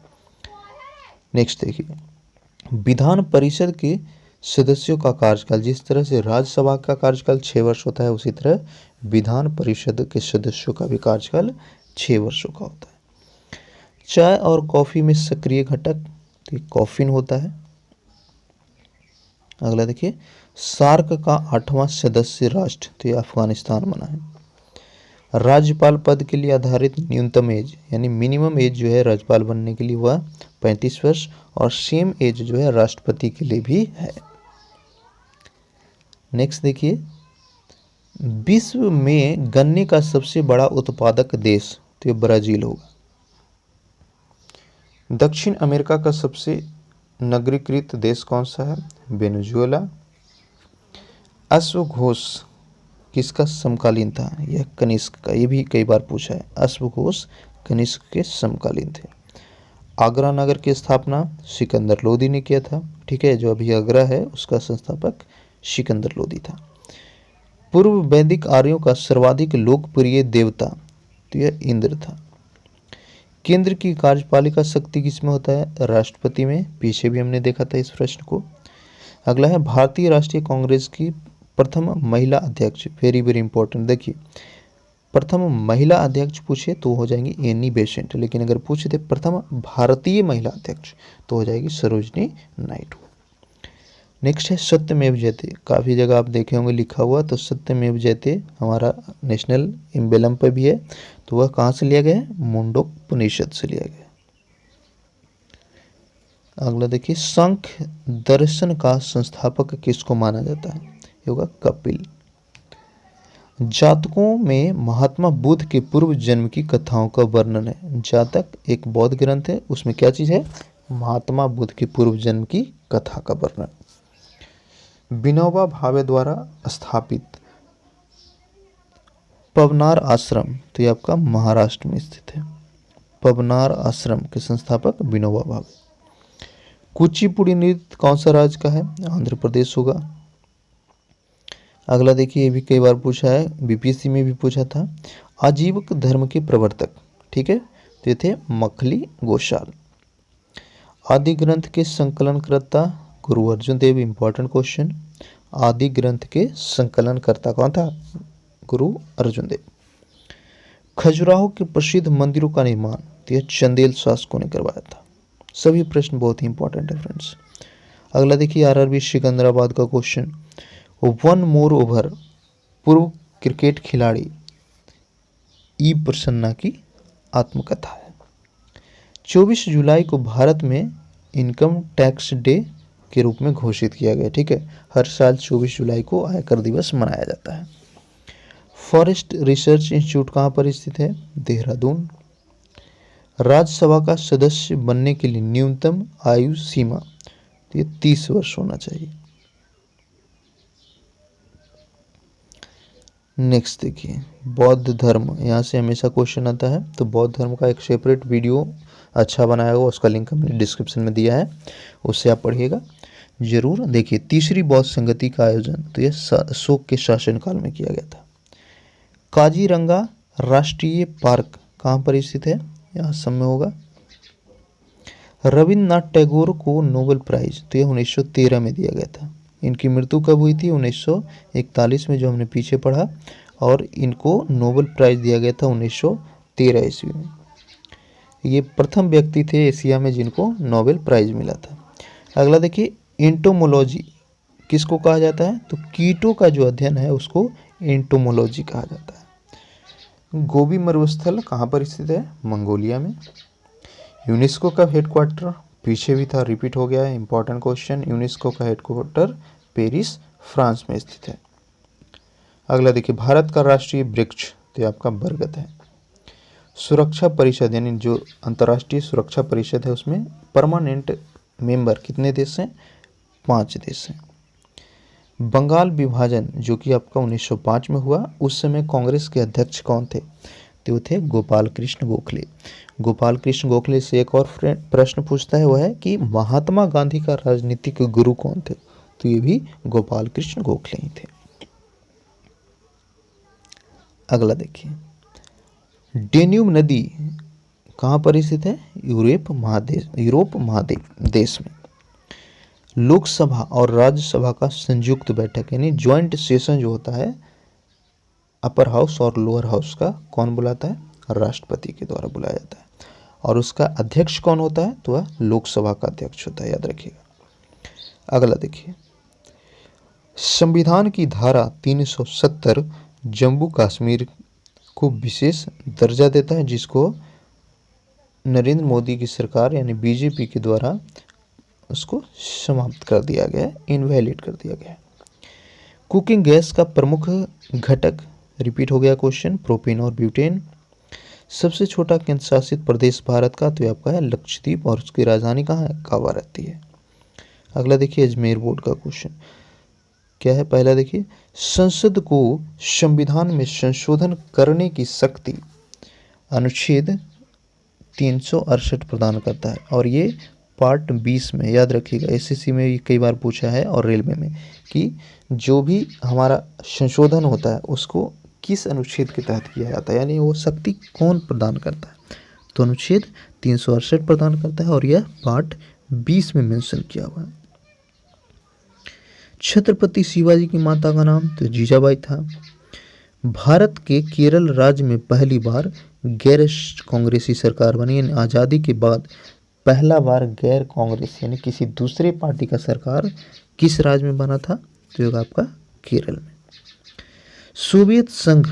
नेक्स्ट देखिए, विधान परिषद के सदस्यों का कार्यकाल, जिस तरह से राज्यसभा का कार्यकाल 6 वर्ष होता है उसी तरह विधान परिषद के सदस्यों का भी कार्यकाल 6 वर्षों का होता है। चाय और कॉफी में सक्रिय घटक तो कॉफीन होता है। अगला देखिए, सार्क का 8वां सदस्य राष्ट्र तो ये अफगानिस्तान बना है। राज्यपाल पद के लिए आधारित न्यूनतम एज यानी मिनिमम एज जो है राज्यपाल बनने के लिए वह 35 वर्ष और सेम एज जो है राष्ट्रपति के लिए भी है। नेक्स्ट देखिए, विश्व में गन्ने का सबसे बड़ा उत्पादक देश तो ये ब्राजील होगा। दक्षिण अमेरिका का सबसे नगरीकृत देश कौन सा है? वेनेजुएला। अश्वघोष किसका समकालीन था? यह कनिष्क का, ये भी कई बार पूछा है। अश्वघोष कनिष्क के समकालीन थे। आगरा नगर की स्थापना सिकंदर लोदी ने किया था। ठीक है, जो अभी आगरा है उसका संस्थापक सिकंदर लोदी था। पूर्व वैदिक आर्यों का सर्वाधिक लोकप्रिय देवता तो यह इंद्र था। केंद्र की कार्यपालिका शक्ति किसमें होता है? राष्ट्रपति में। पीछे भी हमने देखा था इस प्रश्न को। अगला है भारतीय राष्ट्रीय कांग्रेस की प्रथम महिला अध्यक्ष। Very very important. देखिए, प्रथम महिला अध्यक्ष पूछे तो हो जाएंगी एनी बेसेंट, लेकिन अगर पूछे थे प्रथम भारतीय महिला अध्यक्ष तो हो जाएगी सरोजनी नायडू। नेक्स्ट है सत्यमेव जयते। काफ़ी जगह आप देखे होंगे लिखा हुआ, तो सत्यमेव जयते हमारा नेशनल एम्बेलम पे भी है। तो वह कहाँ से लिया गया है? मुंडोपनिषद से लिया गया। अगला देखिए, सांख्य दर्शन का संस्थापक किसको माना जाता है? ये होगा कपिल। जातकों में महात्मा बुद्ध के पूर्व जन्म की कथाओं का वर्णन है। जातक एक बौद्ध ग्रंथ है, उसमें क्या चीज़ है? महात्मा बुद्ध के पूर्व जन्म की कथा का वर्णन। विनोबा भावे द्वारा स्थापित पवनार आश्रम, तो ये आपका महाराष्ट्र में स्थित है। पवनार आश्रम के संस्थापक विनोबा भावे। कुचिपुड़ी नृत्य कौन सा राज्य का है? आंध्र प्रदेश होगा। अगला देखिए, ये भी कई बार पूछा है, बीपीएससी में भी पूछा था। आजीवक धर्म के प्रवर्तक, ठीक है, तो ये थे मखली गोशाल। आदि ग्रंथ के संकलनकर्ता गुरु अर्जुन देव। Important question. आदि ग्रंथ के संकलनकर्ता कौन था? गुरु अर्जुन देव। खजुराहो के प्रसिद्ध मंदिरों का निर्माण, तो यह चंदेल शासकों ने करवाया था। सभी प्रश्न बहुत ही इंपॉर्टेंट है फ्रेंड्स। अगला देखिए, आरआरबी सिकंदराबाद का क्वेश्चन। वन मोर ओवर पूर्व क्रिकेट खिलाड़ी ई प्रसन्ना की आत्मकथा है। 24 जुलाई को भारत में इनकम टैक्स डे के रूप में घोषित किया गया। ठीक है, हर साल 24 जुलाई को आयकर दिवस मनाया जाता है। फॉरेस्ट रिसर्च इंस्टीट्यूट कहाँ पर स्थित है? देहरादून। राज्यसभा का सदस्य बनने के लिए न्यूनतम आयु सीमा, तो ये 30 वर्ष होना चाहिए। नेक्स्ट देखिए, बौद्ध धर्म, यहाँ से हमेशा क्वेश्चन आता है, तो बौद्ध धर्म का एक सेपरेट वीडियो अच्छा बनाया हुआ, उसका लिंक हमने डिस्क्रिप्शन में दिया है, उससे आप पढ़िएगा जरूर। देखिए, तीसरी बौद्ध संगति का आयोजन, तो यह अशोक के शासनकाल में किया गया था। काजीरंगा राष्ट्रीय पार्क कहाँ पर स्थित है? यह असम में होगा। रविन्द्रनाथ टैगोर को नोबेल प्राइज, तो यह 1913 में दिया गया था। इनकी मृत्यु कब हुई थी? 1941 में, जो हमने पीछे पढ़ा, और इनको नोबेल प्राइज दिया गया था 1913 ईस्वी में। ये प्रथम व्यक्ति थे एशिया में जिनको नोबेल प्राइज मिला था। अगला देखिए, एंटोमोलॉजी किसको कहा जाता है? तो कीटों का जो अध्ययन है उसको एंटोमोलॉजी कहा जाता है। गोबी मरुस्थल कहाँ पर स्थित है? मंगोलिया में। यूनेस्को का हेडक्वार्टर, पीछे भी था, रिपीट हो गया है, इंपॉर्टेंट क्वेश्चन। यूनेस्को का हेडक्वार्टर पेरिस, फ्रांस में स्थित है। अगला देखिए, भारत का राष्ट्रीय वृक्ष, तो ये आपका बरगद है। सुरक्षा परिषद, यानी जो अंतर्राष्ट्रीय सुरक्षा परिषद है, उसमें परमानेंट मेंबर कितने देश हैं? 5 देश हैं। बंगाल विभाजन जो कि आपका 1905 में हुआ, उस समय कांग्रेस के अध्यक्ष कौन थे? तो थे गोपाल कृष्ण गोखले। गोपाल कृष्ण गोखले से एक और प्रश्न पूछता है, वह है कि महात्मा गांधी का राजनीतिक गुरु कौन थे? तो ये भी गोपाल कृष्ण गोखले ही थे। अगला देखिए, डेन्यूब नदी कहाँ पर स्थित है? यूरोप महाद्वीप देश में। लोकसभा और राज्यसभा का संयुक्त बैठक, यानी ज्वाइंट सेशन जो होता है, अपर हाउस और लोअर हाउस का, कौन बुलाता है? राष्ट्रपति के द्वारा बुलाया जाता है। और उसका अध्यक्ष कौन होता है? तो वह लोकसभा का अध्यक्ष होता है, याद रखिएगा। अगला देखिए, संविधान की धारा 370 जम्मू कश्मीर को विशेष दर्जा देता है, जिसको नरेंद्र मोदी की सरकार यानी बीजेपी के द्वारा उसको समाप्त कर दिया गया, इनवैलिड कर दिया गया। कुकिंग गैस का प्रमुख घटक, रिपीट हो गया क्वेश्चन, प्रोपेन और ब्यूटेन। सबसे छोटा केंद्र शासित प्रदेश भारत का, तो आपका है लक्षद्वीप, और उसकी राजधानी कहाँ है? काबा रहती है। अगला देखिए, अजमेर बोर्ड का क्वेश्चन क्या है? पहला देखिए, संसद को संविधान में संशोधन करने की शक्ति अनुच्छेद 368 प्रदान करता है। और ये पार्ट 20 में, याद रखिएगा, एसएससी में भी कई बार पूछा है और रेलवे में, कि जो भी हमारा संशोधन होता है उसको किस अनुच्छेद के तहत किया जाता है, यानी वो शक्ति कौन प्रदान करता है। तो अनुच्छेद 368 प्रदान करता है और यह पार्ट 20 में मेंशन किया हुआ है। छत्रपति शिवाजी की माता का नाम तो जीजाबाई था। भारत के केरल राज्य में पहली बार गैर कांग्रेसी सरकार बनी, यानी आज़ादी के बाद पहला बार गैर कांग्रेस यानी किसी दूसरे पार्टी का सरकार किस राज्य में बना था, तो ये आपका केरल में। सोवियत संघ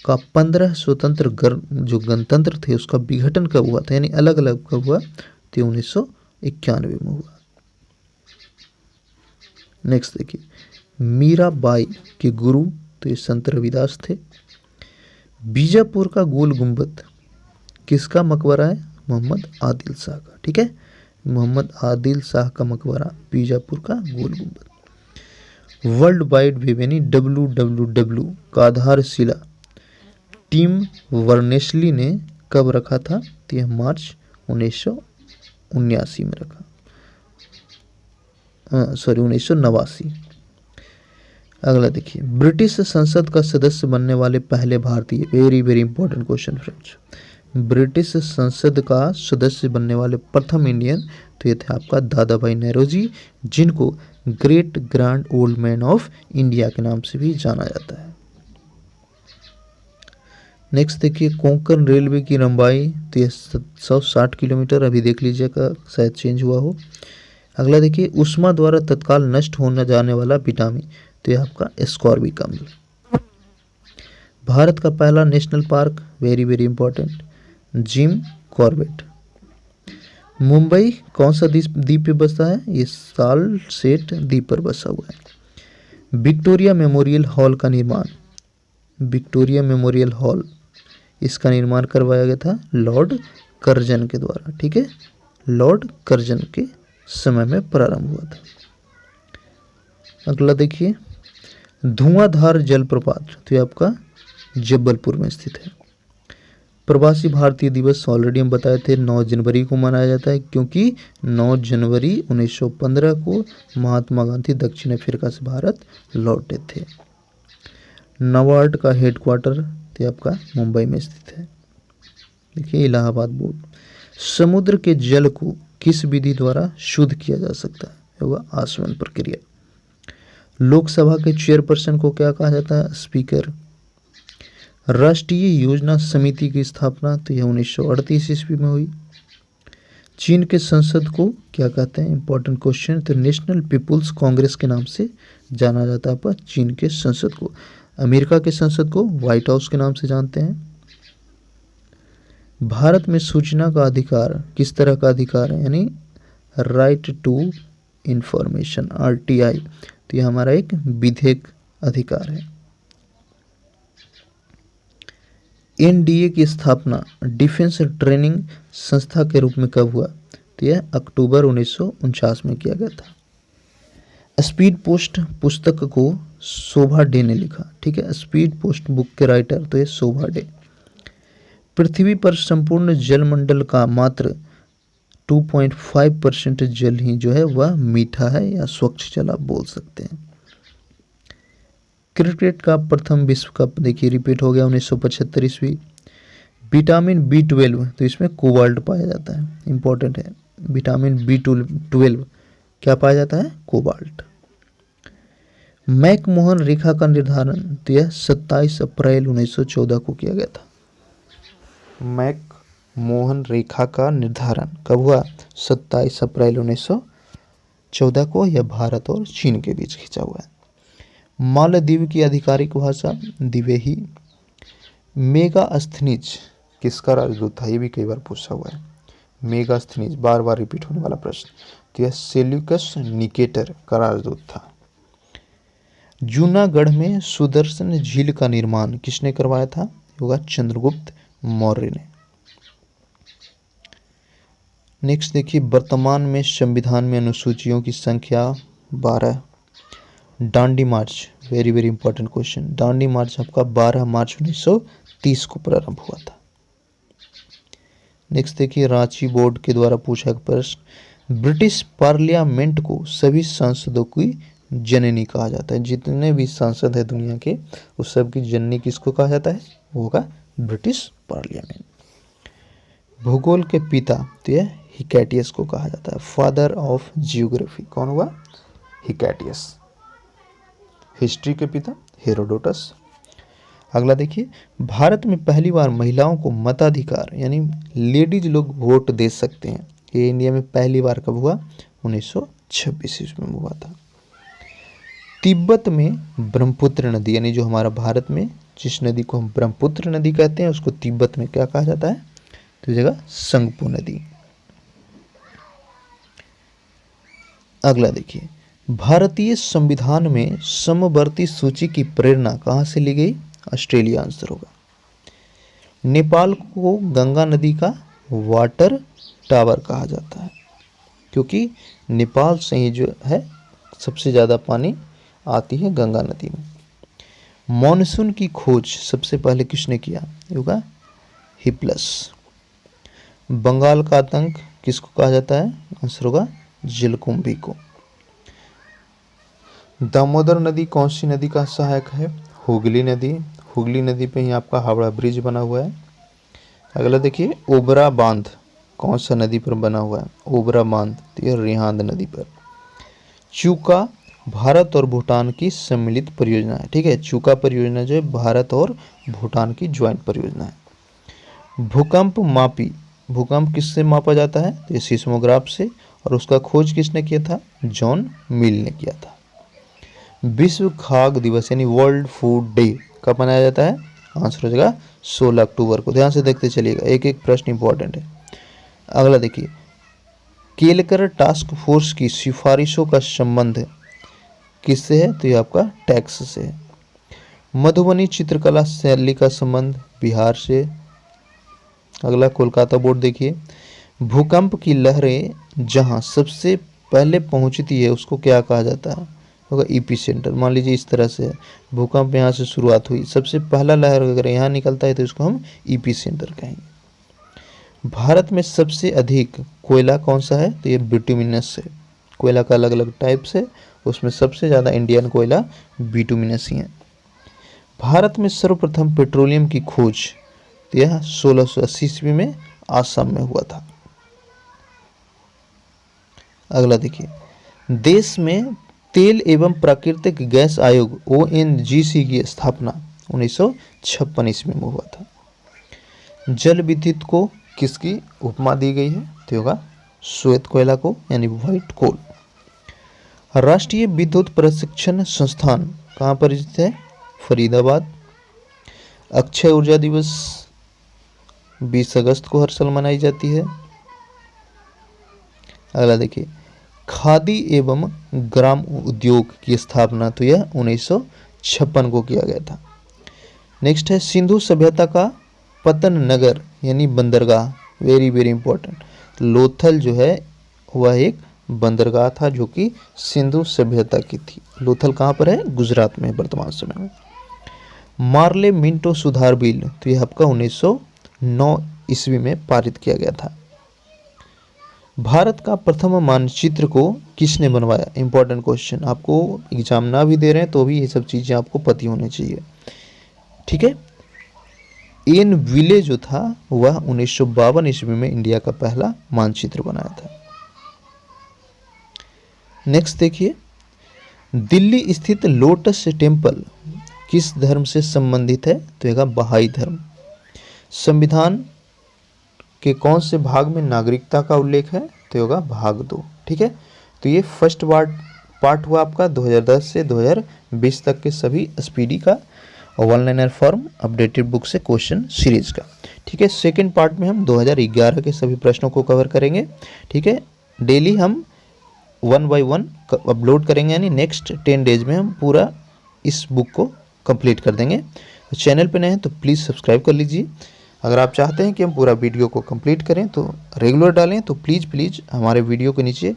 का 15 स्वतंत्र जो गणतंत्र थे उसका विघटन कब हुआ था, यानी अलग अलग कब हुआ, तो 1991 में हुआ। नेक्स्ट देखिए, मीराबाई के गुरु तो ये संत रविदास थे। बीजापुर का गोल गुंबद किसका मकबरा है, मोहम्मद आदिल शाह का। ठीक है, मोहम्मद आदिल शाह का मकबरा बीजापुर का गोल गुंबद। वर्ल्ड वाइड वेब यानी WWW का आधारशिला टिम वर्नेसली ने कब रखा था, तो यह मार्च 1979 में रखा, 1989। अगला देखिए, ब्रिटिश संसद का सदस्य बनने वाले पहले भारतीय, very very important question friends, British संसद का सदस्य बनने वाले प्रथम इंडियन, तो ये थे आपका दादा भाई नेहरू, जिनको great grand old man of India के नाम से भी जाना जाता है। नेक्स्ट देखिए, कोंकण रेलवे की लंबाई तो ये 160 किलोमीटर, अभी देख लीजिएगा शायद चेंज हुआ हो। अगला देखिए, ऊष्मा द्वारा तत्काल नष्ट होने जाने वाला विटामिन, तो यह आपका एस्कॉर्बिक अम्ल। भारत का पहला national park, very very important, Jim Corbett. Mumbai कौन सा द्वीप पे बसा है, ये साल्सेट द्वीप पर बसा हुआ है। विक्टोरिया मेमोरियल हॉल का निर्माण, विक्टोरिया मेमोरियल हॉल, इसका निर्माण करवाया गया था लॉर्ड कर्जन के द्वारा। ठीक है, लॉर्ड कर्जन के समय में प्रारंभ हुआ था। अगला देखिए, धुआंधार जलप्रपात, तो ये आपका जबलपुर में स्थित है। प्रवासी भारतीय दिवस ऑलरेडी हम बताए थे 9 जनवरी को मनाया जाता है, क्योंकि 9 जनवरी 1915 को महात्मा गांधी दक्षिण अफ्रीका से भारत लौटे थे। नाबार्ड का हेडक्वार्टर तो आपका मुंबई में स्थित है। देखिए, इलाहाबाद बोर्ड। समुद्र के जल को किस विधि द्वारा शुद्ध किया जा सकता है, होगा आसवन प्रक्रिया। लोकसभा के चेयरपर्सन को क्या कहा जाता है, स्पीकर। राष्ट्रीय योजना समिति की स्थापना तो यह 1938 ईस्वी में हुई। चीन के संसद को क्या कहते हैं, इंपॉर्टेंट क्वेश्चन, तो नेशनल पीपुल्स कांग्रेस के नाम से जाना जाता है। पर चीन के संसद को, अमेरिका के संसद को व्हाइट हाउस के नाम से जानते हैं। भारत में सूचना का अधिकार किस तरह का अधिकार है, यानी राइट टू इंफॉर्मेशन, RTI, तो यह हमारा एक विधेयक अधिकार है। NDA की स्थापना डिफेंस ट्रेनिंग संस्था के रूप में कब हुआ, तो यह अक्टूबर 1949 में किया गया था। स्पीड पोस्ट पुस्तक को शोभा डे ने लिखा। ठीक है, स्पीड पोस्ट बुक के राइटर तो ये शोभा डे। पृथ्वी पर संपूर्ण जलमंडल का मात्र 2.5% जल ही जो है वह मीठा है या स्वच्छ जल आप बोल सकते हैं। क्रिकेट का प्रथम विश्व कप देखिए रिपीट हो गया 1975 ईस्वी। विटामिन B12 तो इसमें कोबाल्ट पाया जाता है, इंपॉर्टेंट है। विटामिन B12 क्या पाया जाता है, कोबाल्ट। मैकमोहन रेखा का निर्धारण तो यह 27 अप्रैल 1914 को किया गया था। मैकमोहन रेखा का निर्धारण कब हुआ, 27 अप्रैल 1914 को। यह भारत और चीन के बीच खींचा हुआ है। मालदीव की आधिकारिक भाषा दिवेही। मेगास्थनीज किसका राजदूत था, ये भी कई बार पूछा हुआ है। मेगास्थनीज बार बार रिपीट होने वाला प्रश्न, तो यह सेल्यूकस निकेटर का राजदूत था। जूनागढ़ में सुदर्शन झील का निर्माण किसने करवाया था, होगा चंद्रगुप्त मौर्य ने। नेक्स्ट देखिए, वर्तमान में संविधान में अनुसूचियों की संख्या 12। डांडी मार्च, वेरी वेरी इंपॉर्टेंट क्वेश्चन। डांडी मार्च आपका 12 मार्च 1930 को प्रारंभ हुआ था। नेक्स्ट देखिए रांची बोर्ड के द्वारा पूछा गया प्रश्न, ब्रिटिश पार्लियामेंट को सभी सांसदों की जननी कहा जाता है। जितने भी सांसद है दुनिया के उस सब की जननी किसको कहा जाता है, वो होगा ब्रिटिश पार्लियामेंट। भूगोल के पिता तो यह हिकैटियस को कहा जाता है। फादर ऑफ जियोग्राफी कौन हुआ, हिकैटियस। हिस्ट्री के पिता हेरोडोटस। अगला देखिए, भारत में पहली बार महिलाओं को मताधिकार यानी लेडीज लोग वोट दे सकते हैं, ये इंडिया में पहली बार कब हुआ, 1926 ईस्वी में हुआ था। तिब्बत में ब्रह्मपुत्र नदी यानी जो हमारा भारत में जिस नदी को हम ब्रह्मपुत्र नदी कहते हैं उसको तिब्बत में क्या कहा जाता है, तो जगह संगपो नदी। अगला देखिए, भारतीय संविधान में समवर्ती सूची की प्रेरणा कहाँ से ली गई, ऑस्ट्रेलिया आंसर होगा। नेपाल को गंगा नदी का वाटर टावर कहा जाता है क्योंकि नेपाल से ही जो है सबसे ज़्यादा पानी आती है गंगा नदी में। मॉनसून की खोज सबसे पहले किसने किया, होगा हिप्लस। बंगाल का आतंक किसको कहा जाता है, आंसर होगा जलकुंभी को। दामोदर नदी कौन सी नदी का सहायक है, हुगली नदी। हुगली नदी पे ही आपका हावड़ा ब्रिज बना हुआ है। अगला देखिए, ओबरा बांध कौन सा नदी पर बना हुआ है, ओबरा बांध तो यह रिहांद नदी पर। चूका भारत और भूटान की सम्मिलित परियोजना है, ठीक है। चूका परियोजना जो है भारत और भूटान की ज्वाइंट परियोजना है। भूकंप मापी, भूकंप किससे मापा जाता है, तो ये सिस्मोग्राफ से, और उसका खोज किसने किया था, जॉन मिल ने किया था। विश्व खाद्य दिवस यानी वर्ल्ड फूड डे कब मनाया जाता है, आंसर हो जाएगा 16 अक्टूबर को। ध्यान से देखते चलिएगा, एक एक प्रश्न इंपॉर्टेंट है। अगला देखिए, केलकर टास्क फोर्स की सिफारिशों का संबंध किससे है, तो ये आपका टैक्स से है। मधुबनी चित्रकला शैली का संबंध बिहार से। अगला कोलकाता बोर्ड देखिए, भूकंप की लहरें जहां सबसे पहले पहुंचती है उसको क्या कहा जाता है, होगा ईपी सेंटर। मान लीजिए इस तरह से भूकंप यहाँ से शुरुआत हुई, सबसे पहला लहर अगर यहाँ निकलता है तो इसको हम ईपी सेंटर कहेंगे। भारत में सबसे अधिक कोयला कौन सा है, तो ये बिटुमिनस है। कोयला का अलग अलग टाइप्स है, उसमें सबसे ज़्यादा इंडियन कोयला बिटुमिनस ही है। भारत में सर्वप्रथम पेट्रोलियम की खोज तो यह 1680 ईस्वी में आसाम में हुआ था। अगला देखिए, देश में तेल एवं प्राकृतिक गैस आयोग ONGC की स्थापना 1956 ईस्वी में हुआ था। जल विद्युत को किसकी उपमा दी गई है, तो होगा श्वेत कोयला को यानी व्हाइट कोल। राष्ट्रीय विद्युत प्रशिक्षण संस्थान कहाँ पर स्थित है, फरीदाबाद। अक्षय ऊर्जा दिवस 20 अगस्त को हर साल मनाई जाती है। अगला देखिए, खादी एवं ग्राम उद्योग की स्थापना तो यह 1956 को किया गया था। नेक्स्ट है, सिंधु सभ्यता का पतन नगर यानी बंदरगाह, वेरी वेरी इंपॉर्टेंट। लोथल जो है वह एक बंदरगाह था जो कि सिंधु सभ्यता की थी। लोथल कहाँ पर है, गुजरात में वर्तमान समय में। मार्ले मिंटो सुधार बिल तो यह आपका 1909 ईस्वी में पारित किया गया था। भारत का प्रथम मानचित्र को किसने बनवाया, इंपॉर्टेंट क्वेश्चन, आपको एग्जाम ना भी दे रहे हैं तो भी ये सब चीज़ें आपको पता होनी चाहिए, ठीक है। एन विले जो था वह 1952 ईस्वी में इंडिया का पहला मानचित्र बनाया था। नेक्स्ट देखिए, दिल्ली स्थित लोटस टेम्पल किस धर्म से संबंधित है, तो यह बहाई धर्म। संविधान के कौन से भाग में नागरिकता का उल्लेख है, तो होगा भाग 2, ठीक है। तो ये फर्स्ट पार्ट हुआ आपका 2010 से 2020 तक के सभी स्पीडी का और one liner form updated book से क्वेश्चन सीरीज का, ठीक है। सेकंड पार्ट में हम 2011 के सभी प्रश्नों को कवर करेंगे, ठीक है। डेली हम 1 बाय 1 अपलोड करेंगे, यानी नेक्स्ट 10 डेज में हम पूरा इस बुक को कंप्लीट कर देंगे। तो चैनल पे नए हैं तो प्लीज़ सब्सक्राइब कर लीजिए। अगर आप चाहते हैं कि हम पूरा वीडियो को कंप्लीट करें तो रेगुलर डालें तो प्लीज़ हमारे वीडियो के नीचे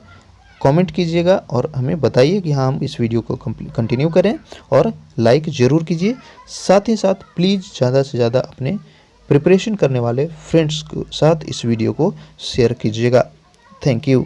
कमेंट कीजिएगा और हमें बताइए कि हाँ हम इस वीडियो को कंटिन्यू करें, और लाइक ज़रूर कीजिए। साथ ही साथ प्लीज़ ज़्यादा से ज़्यादा अपने प्रिपरेशन करने वाले फ्रेंड्स के साथ इस वीडियो को शेयर कीजिएगा। Thank you.